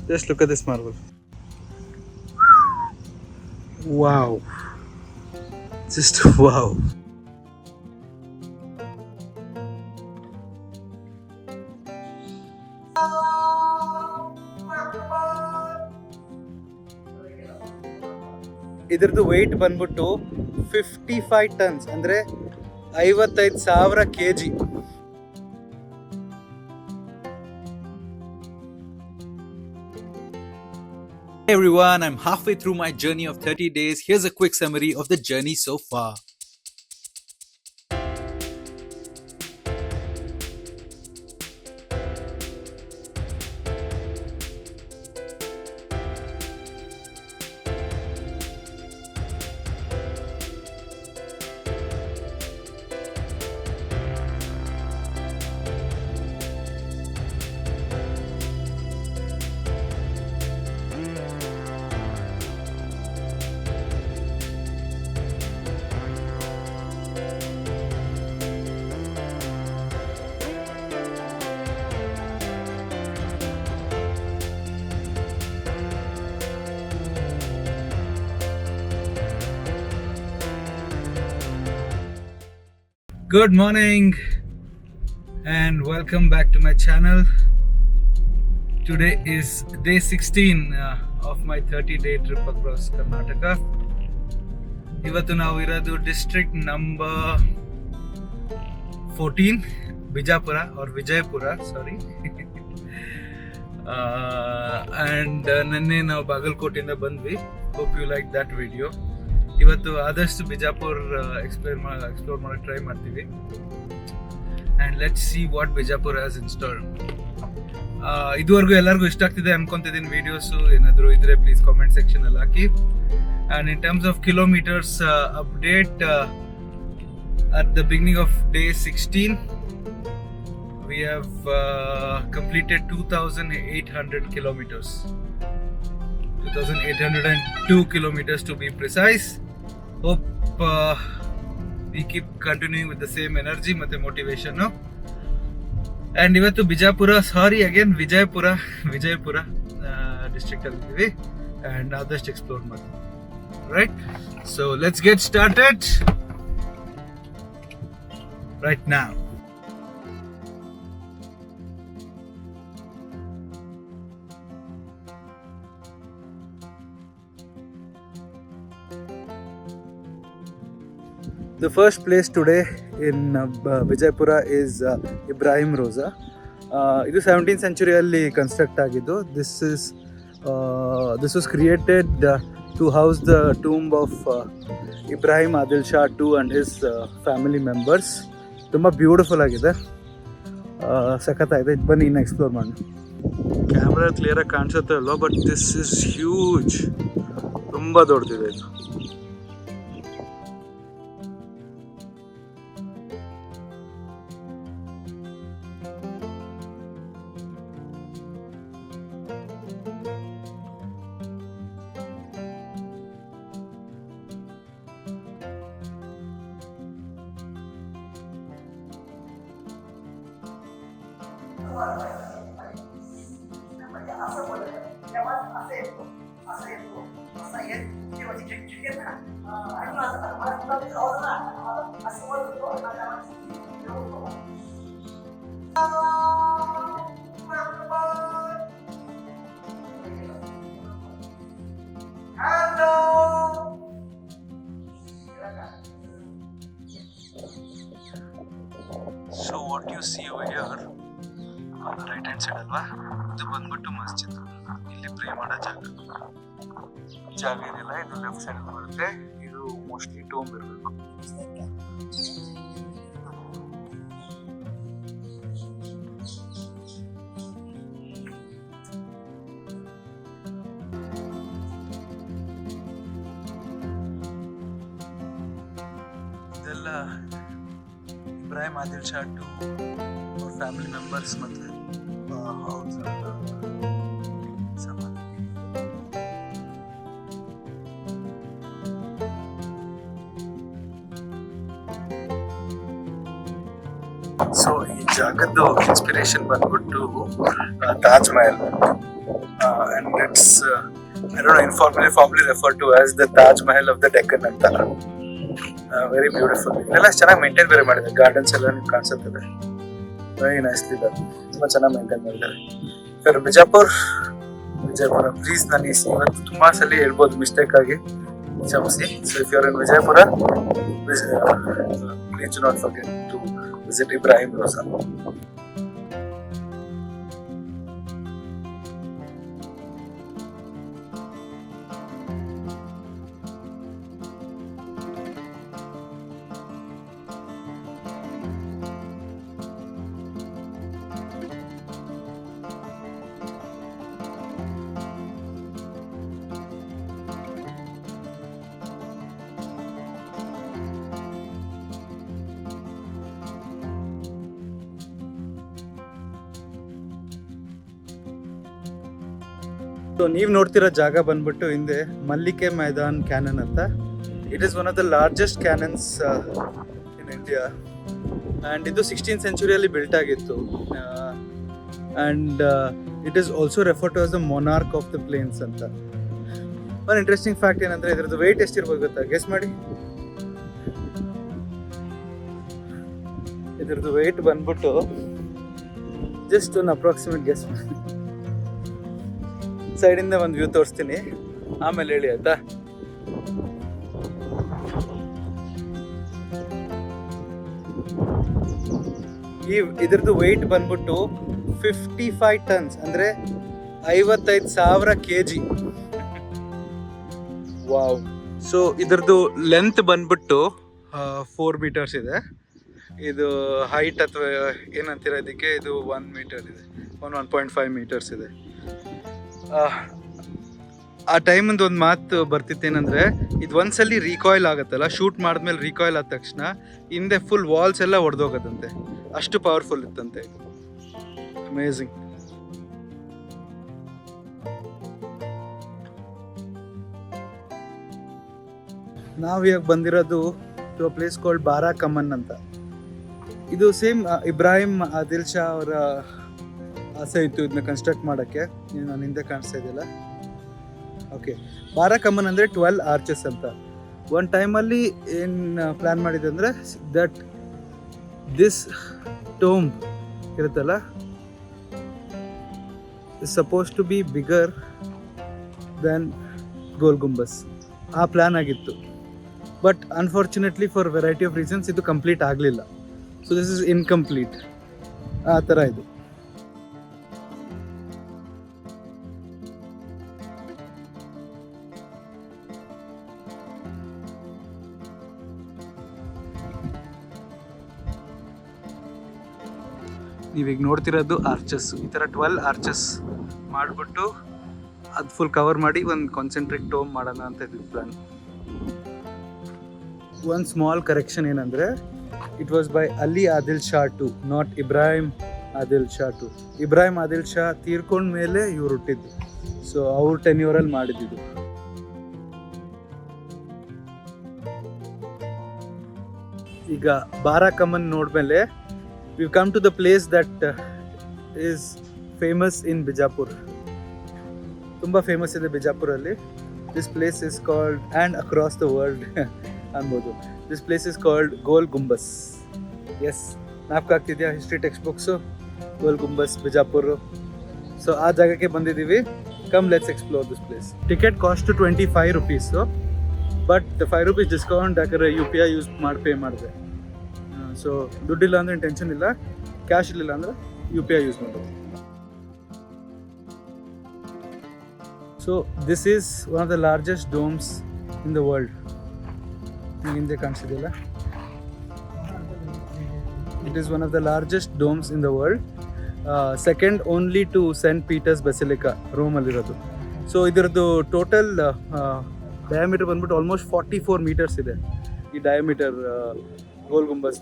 Just look at this marble. Wow. Just wow. ಇದ್ರದ್ದು weight ಬಂದ್ಬಿಟ್ಟು 55 tons ಅಂದರೆ 55,000 kg. Hey everyone, I'm halfway through my journey of 30 days. Here's a quick summary of the journey so far. Good morning and welcome back to my channel. Today is day 16 of my 30-day trip across Karnataka. Ivattu ನಾವು ಇರೋದು district number 14 Bijapur or Vijayapura sorry. and ನೆನ್ನೆ ನಾವು ಬಾಗಲಕೋಟೆಯಿಂದ ಬಂದ್ವಿ. Hope you like that video. ಇವತ್ತು ಆದಷ್ಟು Bijapur explore ಮಾಡಕ್ಕೆ try ಮಾಡ್ತೀವಿ. And let's see what Bijapur has in store. ಇದುವರೆಗೂ ಎಲ್ಲರಿಗೂ ಇಷ್ಟ ಆಗ್ತಿದೆ ಅನ್ಕೊಂತಿದ್ದೀನಿ ವೀಡಿಯೋಸು. ಏನಾದರೂ ಇದ್ರೆ ಪ್ಲೀಸ್ ಕಾಮೆಂಟ್ ಸೆಕ್ಷನಲ್ಲಿ ಹಾಕಿ. And in terms of kilometers update, at the beginning of day 16 we have completed 2,800 kilometers. 2,802 kilometers to be precise. Hope we keep continuing with the same energy ಮತ್ತೆ motivation. And ಇವತ್ತು Vijayapura district ಅಲ್ಲಿ ಇದ್ದೀವಿ and ಆದಷ್ಟು explore ಮಾಡ್ತೀವಿ. Right? So let's get started right now. The first place today in Vijaypura is Ibrahim Roza. ಇದು 17th century ಅಲ್ಲಿ construct ಆಗಿದ್ದು. This was created to house the tomb of Ibrahim Adil Shah II and his family members. ತುಂಬ beautiful ಆಗಿದೆ, ಸಖತ್ತಾಗಿದೆ. ಬನ್ನಿ ಇನ್ನು explore ಮಾಡೋಣ. Camera ಕ್ಲಿಯರಾಗಿ ಕಾಣಿಸುತ್ತೆ ಅಲ್ವಾ, ಬಟ್ ದಿಸ್ ಇಸ್ ಹ್ಯೂಜ್, ತುಂಬ ದೊಡ್ಡದಿದೆ ಇದು. So what you see over here on the right hand side ಅಲ್ವಾ, ಇದು ಬಂದ್ಬಿಟ್ಟು ಮಸ್ಜಿದ್. ಇಲ್ಲಿ ಪ್ರೇ ಮಾಡೋ ಜಾಗ ಏನಿಲ್ಲ, ಇದು ಲೆಫ್ಟ್ ಸೈಡ್ ಬರುತ್ತೆ. ಇದು ಮೋಸ್ಟ್ಲಿ ಟೋಂಬ್ ಇರಬೇಕು. ಇದೆಲ್ಲ ಇಬ್ರಾಹಿಂ ಆದಿಲ್ ಶಾ II ಅವ್ರ ಫ್ಯಾಮಿಲಿ ಮೆಂಬರ್ಸ್ ಮತ್ತು ಹೌಸ್ ಸಮಾಧಿ. ಸೊ ಈ ಜಾಗದ್ದು ಇನ್ಸ್ಪಿರೇಷನ್ ಬಂದ್ಬಿಟ್ಟು Taj Mahal. I don't know, informally referred to as the Taj Mahal of the Deccan ಅಂತ. Very beautiful. ಇದೆಲ್ಲ ಚೆನ್ನಾಗಿ ಮೇಂಟೈನ್ ಬೇರೆ ಮಾಡಿದ್ದಾರೆ. ಗಾರ್ಡನ್ಸ್ ಎಲ್ಲ ನಿಮ್ಗೆ ಕಾಣಿಸುತ್ತದೆ. Very nicely done. ತುಂಬಾ ಚೆನ್ನಾಗಿ ಮೇಂಟೈನ್ ಮಾಡಿದ್ದಾರೆ. ಸರ್ ಬಿಜಾಪುರ ಪ್ಲೀಸ್, ನಾನು ಇವತ್ತು ತುಂಬಾ ಸಲ ಹೇಳ್ಬೋದು ಮಿಸ್ಟೇಕ್ ಆಗಿ, ಕ್ಷಮಿಸಿ. So if you are in Vijayapura, please do not forget to visit Ibrahim Roza. So ನೀವು ನೋಡ್ತಿರೋ ಜಾಗ ಬಂದ್ಬಿಟ್ಟು ಹಿಂದೆ ಮಲ್ಲಿಕೆ ಮೈದಾನ್ ಕ್ಯಾನನ್ ಅಂತ. It is one of the largest cannons in India. And ಇದು 16th ಸೆಂಚುರಿಯಲ್ಲಿ ಬಿಲ್ಟ್ ಆಗಿತ್ತು. And it is also refer to as the monarch of the plains ಅಂತ. ಒಂದು ಇಂಟ್ರೆಸ್ಟಿಂಗ್ ಫ್ಯಾಕ್ಟ್ ಏನಂದರೆ ಇದ್ರದ್ದು ವೆಯ್ಟ್ ಎಷ್ಟಿರ್ಬೋದು ಗೊತ್ತಾ? ಗೆಸ್ ಮಾಡಿ. ಇದ್ರದ್ದು ವೆಯ್ಟ್ ಬಂದ್ಬಿಟ್ಟು ಜಸ್ಟ್ ಒಂದು ಅಪ್ರಾಕ್ಸಿಮೇಟ್ ಗೆಸ್ ಮಾಡಿ. ಸೈಡಿಂದ ಒಂದು ವ್ಯೂ ತೋರಿಸ್ತೀನಿ, ಆಮೇಲೆ ಹೇಳಿ ಆಯ್ತಾ. ಇದ್ರದ್ದು ವೆಯ್ಟ್ ಬಂದ್ಬಿಟ್ಟು 55 ಟನ್ಸ್, ಅಂದರೆ 55,000 kg. ವಾವ್. ಸೊ ಇದ್ರದ್ದು ಲೆಂತ್ ಬಂದ್ಬಿಟ್ಟು 4 meters ಇದೆ. ಇದು ಹೈಟ್ ಅಥವಾ ಏನಂತೀರ ಇದಕ್ಕೆ, ಇದು 1 meter ಇದೆ, 1.5 meters ಇದೆ. ಆ ಟೈಮಿಂದ ಒಂದು ಮಾತು ಬರ್ತಿತ್ತೇನೆಂದರೆ, ಇದು ಒಂದ್ಸಲಿ ರೀಕಾಯಿಲ್ ಆಗುತ್ತಲ್ಲ, ಶೂಟ್ ಮಾಡಿದ್ಮೇಲೆ ರೀಕಾಯಿಲ್ ಆದ ತಕ್ಷಣ ಹಿಂದೆ ಫುಲ್ ವಾಲ್ಸ್ ಎಲ್ಲ ಒಡೆದೋಗೋದಂತೆ, ಅಷ್ಟು ಪವರ್ಫುಲ್ ಇತ್ತಂತೆ ಇದು. ಅಮೇಝಿಂಗ್. ನಾವು ಇವಾಗ ಬಂದಿರೋದು to a place called Bara Kaman ಅಂತ. ಇದು ಸೇಮ್ ಇಬ್ರಾಹಿಂ ಆದಿಲ್ ಶಾ ಅವರ ಆಸೆ ಇತ್ತು ಇದನ್ನ ಕನ್ಸ್ಟ್ರಕ್ಟ್ ಮಾಡೋಕ್ಕೆ. ನಾನು ಹಿಂದೆ ಕಾಣಿಸ್ತಾ ಇದೆಯಲ್ಲ, ಓಕೆ. ಬಾರಾ ಕಮನ್ ಅಂದರೆ 12 arches ಅಂತ. ಒಂದು ಟೈಮಲ್ಲಿ ಏನು ಪ್ಲ್ಯಾನ್ ಮಾಡಿದೆ ಅಂದರೆ, ದಟ್ ದಿಸ್ ಟೋಮ್ ಇರುತ್ತಲ್ಲ, is suppose to be bigger than Gol Gumbaz. ಆ ಪ್ಲ್ಯಾನ್ ಆಗಿತ್ತು. But unfortunately for variety of reasons ಇದು ಕಂಪ್ಲೀಟ್ ಆಗಲಿಲ್ಲ. So this is incomplete. ಆ ಥರ ಇದು. ನೀವೀಗ ನೋಡ್ತಿರೋದು ಆರ್ಚಸ್. ಈ ಥರ 12 arches ಮಾಡಿಬಿಟ್ಟು ಅದು ಫುಲ್ ಕವರ್ ಮಾಡಿ ಒಂದು ಕಾನ್ಸೆಂಟ್ರಿಕ್ ಟೋಮ್ ಮಾಡೋಣ ಅಂತ ಇದ್ದಿದ್ದು ಪ್ಲ್ಯಾನ್. ಒಂದು ಸ್ಮಾಲ್ ಕರೆಕ್ಷನ್ ಏನಂದರೆ, it was by Ali Adil Shah two, not Ibrahim Adil Shah two. Ibrahim Adil Shah ತೀರ್ಕೊಂಡ ಮೇಲೆ ಇವ್ರು ಹುಟ್ಟಿದ್ದು. ಸೊ ಅವ್ರ ಟೆನ್ಯೂರಲ್ಲಿ ಮಾಡಿದ್ದು. ಈಗ ಬಾರಾ ಕಮನ್ ನೋಡ್ಮೇಲೆ we've come to the place that is famous in Bijapur. ತುಂಬಾ ಫೇಮಸ್ ಇದೆ ಬಿಜಾಪುರಲ್ಲಿ. This place is called, and across the world ಅನ್ಬೋದು, this place is called Gol Gumbaz. Yes, ಜ್ಞಾಪಕ ಆಗ್ತಿದೆಯಾ history text books? Gol Gumbaz Bijapur. So ಆ ಜಾಗಕ್ಕೆ ಬಂದಿದ್ದೀವಿ. Come let's explore this place. Ticket cost 25 rupees, but 5 rupees discount ಯಾಕಂದರೆ UPI use ಮಾಡಿ pay ಮಾಡಿದೆ. So ದುಡ್ಡಿಲ್ಲ ಅಂದರೆ ಟೆನ್ಷನ್ ಇಲ್ಲ, ಕ್ಯಾಶ್ ಇರಲಿಲ್ಲ ಅಂದರೆ UPI ಯೂಸ್ ಮಾಡೋದು. So this is one of the largest domes in the world. ನಿಮಗೆ ಹಿಂದೆ ಕಾಣಿಸಿದೆಯಲ್ಲ, it is one of the largest domes in the world. Second only to Saint Peter's Basilica, ರೋಮಲ್ಲಿರೋದು. So ಇದರದ್ದು total diameter ಬಂದ್ಬಿಟ್ಟು almost 44 meters ಇದೆ ಈ diameter ಗೋಲ್ ಗುಂಬಸ್.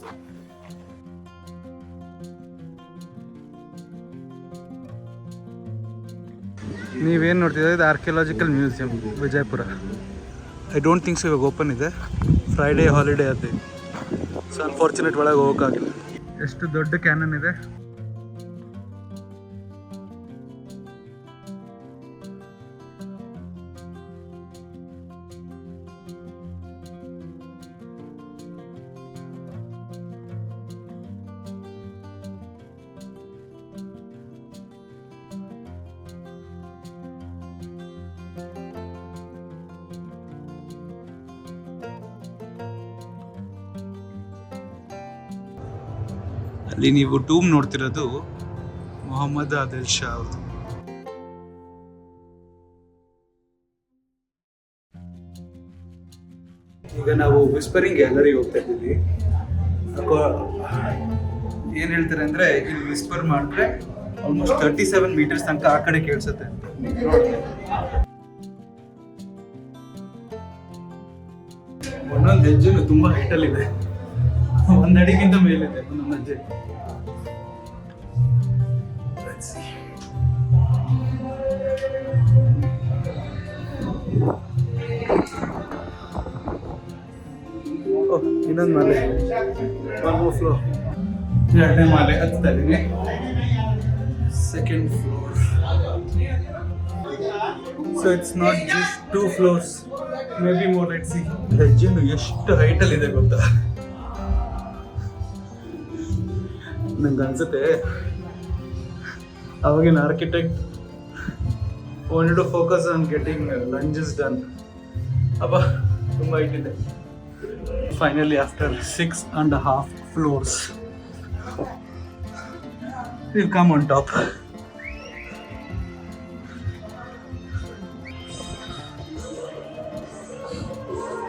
ನೀವೇನು ನೋಡ್ತಿದ್ದೀರ, ಇದು archaeological museum Vijayapura. I don't think so ಇವಾಗ ಓಪನ್ ಇದೆ, ಫ್ರೈಡೇ ಹಾಲಿಡೇ ಅದೇ. ಸೊ ಅನ್ಫಾರ್ಚುನೇಟ್ ಒಳಗೆ ಹೋಗೋಕ್ಕಾಗಿಲ್ಲ. ಎಷ್ಟು ದೊಡ್ಡ ಕ್ಯಾನನ್ ಇದೆ. ಅಲ್ಲಿ ನೀವು ಟೂಮ್ ನೋಡ್ತಿರೋದು ಮೊಹಮ್ಮದ್ ಆದಿಲ್ ಶಾ ಅವ್ರದ್ದು. ಈಗ ನಾವು ವಿಸ್ಪರಿಂಗ್ ಗ್ಯಾಲರಿ ಹೋಗ್ತಾ ಇದ್ದೀವಿ. ಏನು ಹೇಳ್ತಾರೆ ಅಂದರೆ ಇಲ್ಲಿ ವಿಸ್ಪರ್ ಮಾಡಿದ್ರೆ ಆಲ್ಮೋಸ್ಟ್ 37 ಮೀಟರ್ಸ್ ತನಕ ಆ ಕಡೆ ಕೇಳಿಸುತ್ತೆ. ಒಂದೊಂದು ಹೆಜ್ಜೆನು ತುಂಬ ಹೈಟಲ್ಲಿದೆ, ಒಂದು ಅಡಿಗಿಂತ ಮೇಲಿದೆ ಒಂದೊಂದು ಹೆಜ್ಜೆ. ಇನ್ನೊಂದು ಮಾಲೆ, ಒನ್ ಮೋರ್ ಫ್ಲೋರ್. ಎರಡನೇ ಮಾಲೆ ಹತ್ತಾ ಇದ್ದೀನಿ, second floor. So it's not just 2 floors, may be more. Let's see. ಹೆಜ್ಜೆನು ಎಷ್ಟು ಹೈಟಲ್ಲಿ ಇದೆ ಗೊತ್ತಾ? ನಂಗೆ ಅನ್ಸುತ್ತೆ ಅವಾಗಿನ architect wanted to focus on getting lunges done. ಅಬ್ಬಾ ತುಂಬ ಹೈಟ್ ಇದೆ. Finally, after 6.5 floors, we'll come on top.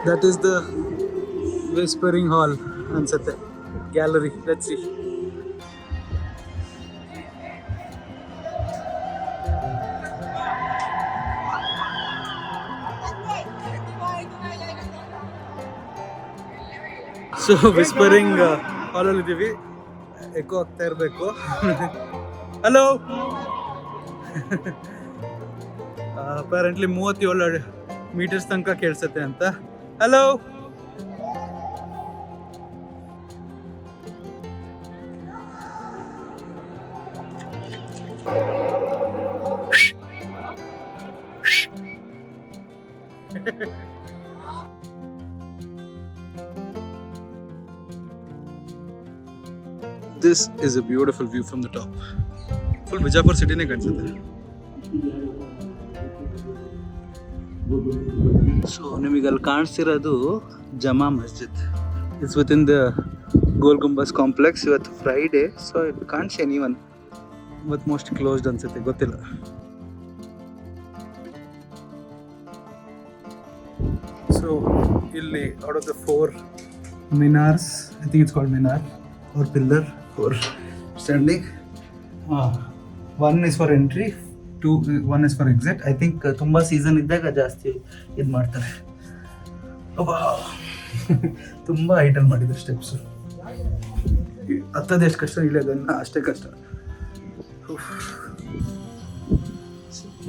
That is the Whispering Hall ansate gallery. Let's see. So whispering ಹಾಲಲ್ಲಿ ಇದ್ದೀವಿ, ಎಕೋ ಆಗ್ತಾ ಇರಬೇಕು. ಹಲೋ. ಅಪ್ಯಾರೆಂಟ್ಲಿ 37 ಮೀಟರ್ಸ್ ತನಕ ಕೇಳಿಸುತ್ತೆ ಅಂತ. Hello. This is a beautiful view from the top. Full Bijapur city ne kanisute. So ನಿಮಗೆ ಅಲ್ಲಿ ಕಾಣಿಸ್ತಿರೋದು Jama Masjid. It's within the Gol Gumbaz complex. ಇವತ್ತು Friday, so it can't see anyone. ಇವತ್ತು ಮೋಸ್ಟ್ ಕ್ಲೋಸ್ಡ್ ಅನ್ಸುತ್ತೆ, ಗೊತ್ತಿಲ್ಲ. So ಇಲ್ಲಿ out of the 4 minars, I think it's called minar or pillar for standing, 1 is for entry, 1 is for exit. I think ತುಂಬಾ season ಇದ್ದಾಗ ಜಾಸ್ತಿ ಇದು ಮಾಡ್ತಾರೆ. ತುಂಬ ಐಟಲ್ ಮಾಡಿದ್ರು ಸ್ಟೆಪ್ಸ್. ಹತ್ತೋದು ಎಷ್ಟು ಕಷ್ಟ, ಇಳಿಯೋದನ್ನ ಅಷ್ಟೇ ಕಷ್ಟ.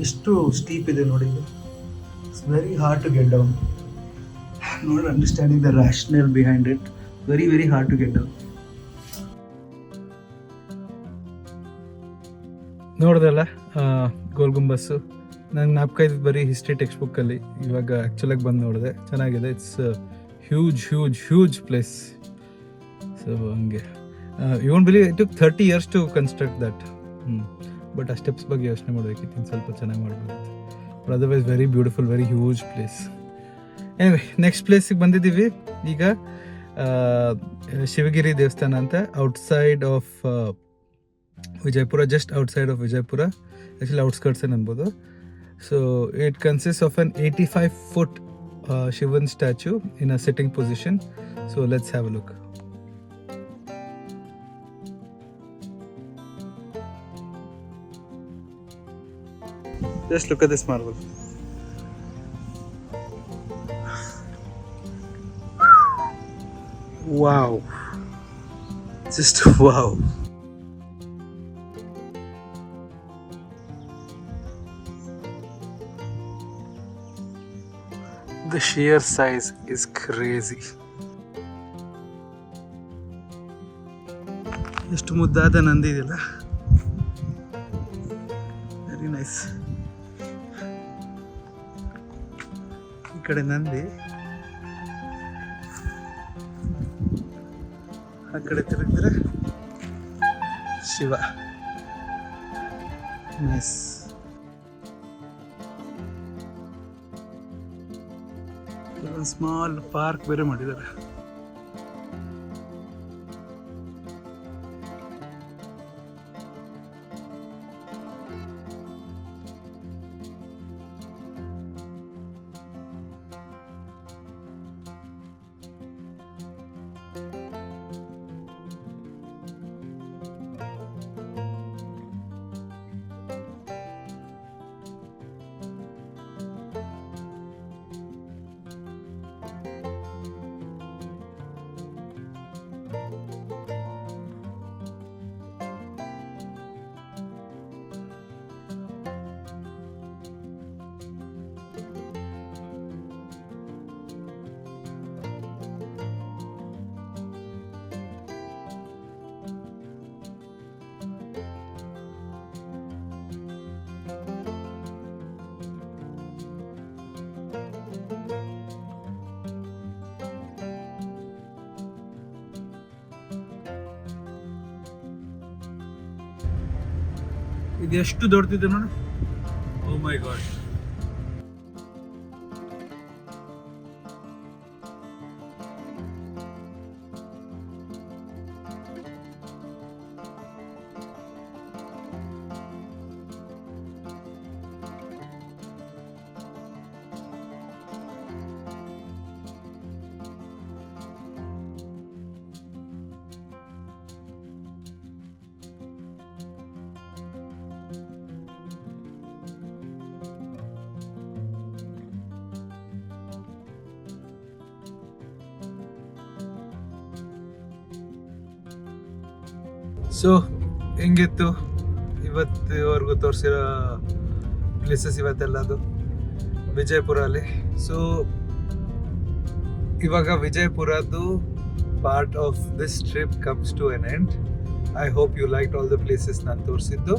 ಎಷ್ಟು ಸ್ಟೀಪ್ ಇದೆ ನೋಡಿ. It's very hard to get down. Not understanding the rational behind it. Very very hard to get down. ನೋಡ್ದಲ್ಲ ಗೋಲ್ ಗುಂಬಸ್ಸು. ನಂಗೆ ಜ್ಞಾಪಕ ಇದ್ದು ಬರೀ ಹಿಸ್ಟ್ರಿ ಟೆಕ್ಸ್ಟ್ ಬುಕ್ಕಲ್ಲಿ, ಇವಾಗ ಆ್ಯಕ್ಚುಲಾಗಿ ಬಂದು ನೋಡಿದೆ, ಚೆನ್ನಾಗಿದೆ. It's huge huge huge place. So ಹಂಗೆ you won't believe it took 30 years to construct that. But ಆ ಸ್ಟೆಪ್ಸ್ ಬಗ್ಗೆ ಯೋಚನೆ ಮಾಡಬೇಕಿತ್ತು, ಇನ್ನು ಸ್ವಲ್ಪ ಚೆನ್ನಾಗಿ ಮಾಡ್ಬೋದಿತ್ತು. But otherwise very beautiful, very huge place. Anyway, next ಪ್ಲೇಸಿಗೆ ಬಂದಿದ್ದೀವಿ ಈಗ. ಶಿವಗಿರಿ ದೇವಸ್ಥಾನ ಅಂತ, outside of Vijaypura, just outside of Vijaypura, actually outskirts ಅನ್ಬೋದು. So it consists of an 85-foot Shivan statue in a sitting position. So let's have a look. Just look at this marble. Wow. Just wow. The sheer size is crazy. ಎಷ್ಟು ಮುದ್ದಾದ ನಂದಿ ಇದೆಯಲ್ಲ, very nice. ಈ ಕಡೆ ನಂದಿ, ಆ ಕಡೆ ತಿರುಗಿದ್ರೆ Shiva. Nice. ಒಂದು small park ಬೇರೆ ಮಾಡಿದ್ದಾರೆ. ಇದು ಎಷ್ಟು ದೊಡ್ಡದಿದೆ ನೋಡು. ಓ ಮೈ ಗಾಡ್. ಸೊ ಹೆಂಗಿತ್ತು ಇವತ್ತಿವರೆಗೂ ತೋರಿಸಿರೋ ಪ್ಲೇಸಸ್ ಇವತ್ತೆಲ್ಲದು ವಿಜಯಪುರ ಅಲ್ಲಿ. ಸೊ ಇವಾಗ ವಿಜಯಪುರದ್ದು part of this trip comes to an end. I hope you like all the places ನಾನು ತೋರಿಸಿದ್ದು.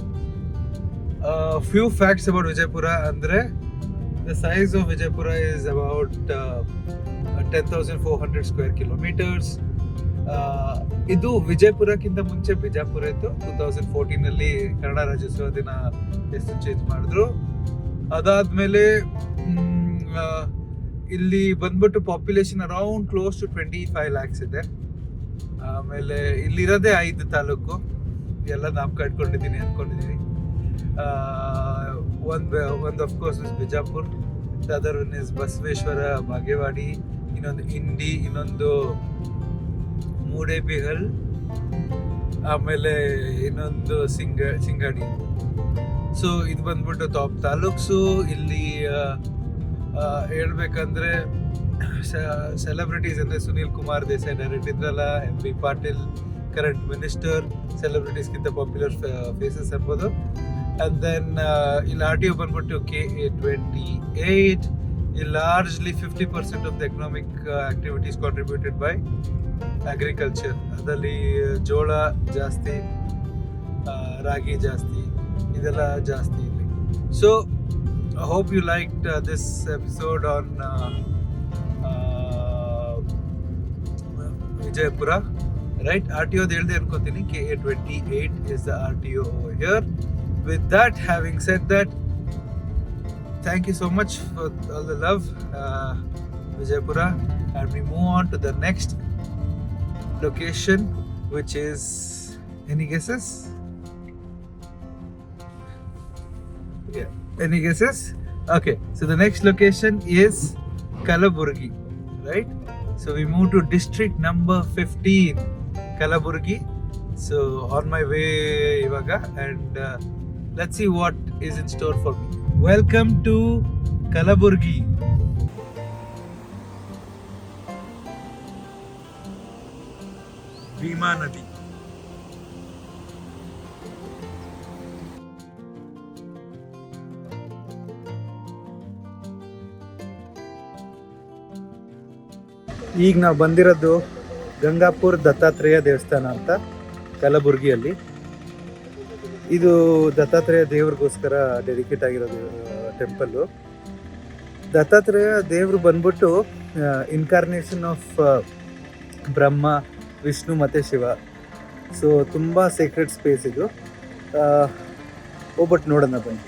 ಫ್ಯೂ ಫ್ಯಾಕ್ಟ್ಸ್ ಅಬೌಟ್ ವಿಜಯಪುರ ಅಂದರೆ the size of Vijayapura is about 10,400 square kilometres. ಇದು ವಿಜಯಪುರಕ್ಕಿಂತ ಮುಂಚೆ ಬಿಜಾಪುರ ಇತ್ತು. 2014 ಕನ್ನಡ ರಾಜ್ಯೋತ್ಸವ ದಿನ ಹೆಸರು ಚೇಂಜ್ ಮಾಡಿದ್ರು. ಅದಾದ್ಮೇಲೆ ಇಲ್ಲಿ ಬಂದ್ಬಿಟ್ಟು population around close to 25 lakhs ಇದೆ. ಆಮೇಲೆ ಇಲ್ಲಿರೋದೇ 5 ತಾಲೂಕು, ಎಲ್ಲ ನಾಮಕ ಇಟ್ಕೊಂಡಿದ್ದೀನಿ ಅನ್ಕೊಂಡಿದ್ದೀನಿ. ಒಂದು of course is Bijapur, the other one is Basaveshwara, Bagewadi, ಇನ್ನೊಂದು ಇಂಡಿ, ಇನ್ನೊಂದು ಮೂಡೇಬಿಹಲ್, ಆಮೇಲೆ ಇನ್ನೊಂದು ಸಿಂಗಾಡಿ. ಸೊ ಇದು ಬಂದ್ಬಿಟ್ಟು ಟಾಪ್ ತಾಲೂಕ್ಸು. ಇಲ್ಲಿ ಹೇಳ್ಬೇಕಂದ್ರೆ ಸೆಲೆಬ್ರಿಟೀಸ್ ಅಂದರೆ ಸುನೀಲ್ ಕುಮಾರ್ ದೇಸಾಯಿ ಡೈರೆಕ್ಟ್ ಇದ್ರಲ್ಲ, MP ಪಾಟೀಲ್ ಕರೆಂಟ್ ಮಿನಿಸ್ಟರ್, ಸೆಲೆಬ್ರಿಟೀಸ್ಗಿಂತ ಪಾಪ್ಯುಲರ್ ಫೇಸಸ್ ಎಂಬುದು. ಆ್ಯಂಡ್ ದೆನ್ ಇಲ್ಲಿ RTO ಬಂದ್ಬಿಟ್ಟು KA28. largely 50% of the economic activities contributed by agriculture. ಅದರಲ್ಲಿ ಜೋಳ ಜಾಸ್ತಿ, ರಾಗಿ ಜಾಸ್ತಿ, ಇದೆಲ್ಲ ಜಾಸ್ತಿ ಇಲ್ಲಿ. So I hope you liked this episode on Vijayapura, right? RTO ಹೇಳ್ದೆ ಅನ್ಕೋತೀನಿ. KA28 is the RTO over here. With that, having said that, thank you so much for all the love, Vijayapura, and we move on to the next location, which is, any guesses? Yeah, any guesses? Okay, so the next location is Kalaburgi, right? So we move to district number 15, Kalaburgi. So on my way ivaga, and let's see what is in store for me. Welcome to Kalaburgi. Bima ನದಿ. ಈಗ ನಾವು ಬಂದಿರೋದು ಗಂಗಾಪುರ್ ದತ್ತಾತ್ರೇಯ ದೇವಸ್ಥಾನ ಅಂತ ಕಲಬುರ್ಗಿಯಲ್ಲಿ. ಇದು Dattatreya ದೇವ್ರಿಗೋಸ್ಕರ dedicate ಆಗಿರೋದು temple. Dattatreya ದೇವರು ಬಂದ್ಬಿಟ್ಟು ಇನ್ಕಾರ್ನೇಷನ್ ಆಫ್ ಬ್ರಹ್ಮ, ವಿಷ್ಣು ಮತ್ತು ಶಿವ. ಸೊ ತುಂಬ ಸೀಕ್ರೆಟ್ ಸ್ಪೇಸ್ ಇದು. ಹೋಗ್ಬಿಟ್ಟು ನೋಡೋಣ ಬನ್ನಿ.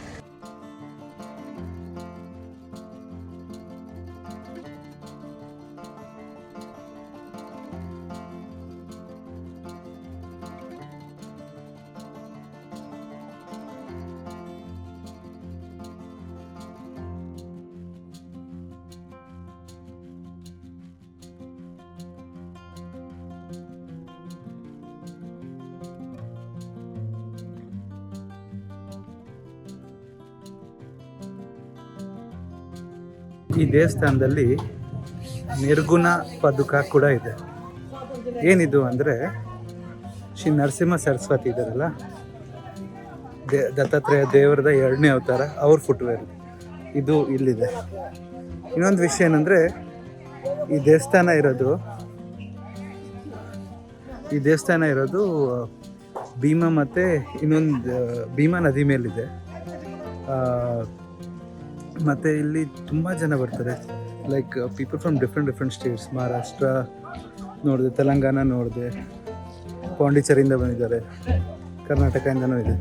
ಈ ದೇವಸ್ಥಾನದಲ್ಲಿ ನಿರ್ಗುಣ ಪದುಕ ಕೂಡ ಇದೆ. ಏನಿದು ಅಂದರೆ ಶ್ರೀ ನರಸಿಂಹ ಸರಸ್ವತಿ ಇದ್ದಾರಲ್ಲ, ದತ್ತಾತ್ರೇಯ ದೇವರದ 2ನೇ ಅವತಾರ, ಅವ್ರ ಫುಟ್ವೇರ್ ಇದು ಇಲ್ಲಿದೆ. ಇನ್ನೊಂದು ವಿಷಯ ಏನಂದರೆ ಈ ದೇವಸ್ಥಾನ ಇರೋದು ಭೀಮಾ ಮತ್ತು ಇನ್ನೊಂದು ಭೀಮಾ ನದಿ ಮೇಲಿದೆ. ಮತ್ತು ಇಲ್ಲಿ ತುಂಬ ಜನ ಬರ್ತಾರೆ, like people from different States. Maharashtra ನೋಡಿದೆ, ತೆಲಂಗಾಣ ನೋಡಿದೆ, ಪಾಂಡಿಚೇರಿಯಿಂದ ಬಂದಿದ್ದಾರೆ, ಕರ್ನಾಟಕದಿಂದನೂ ಇದೆ.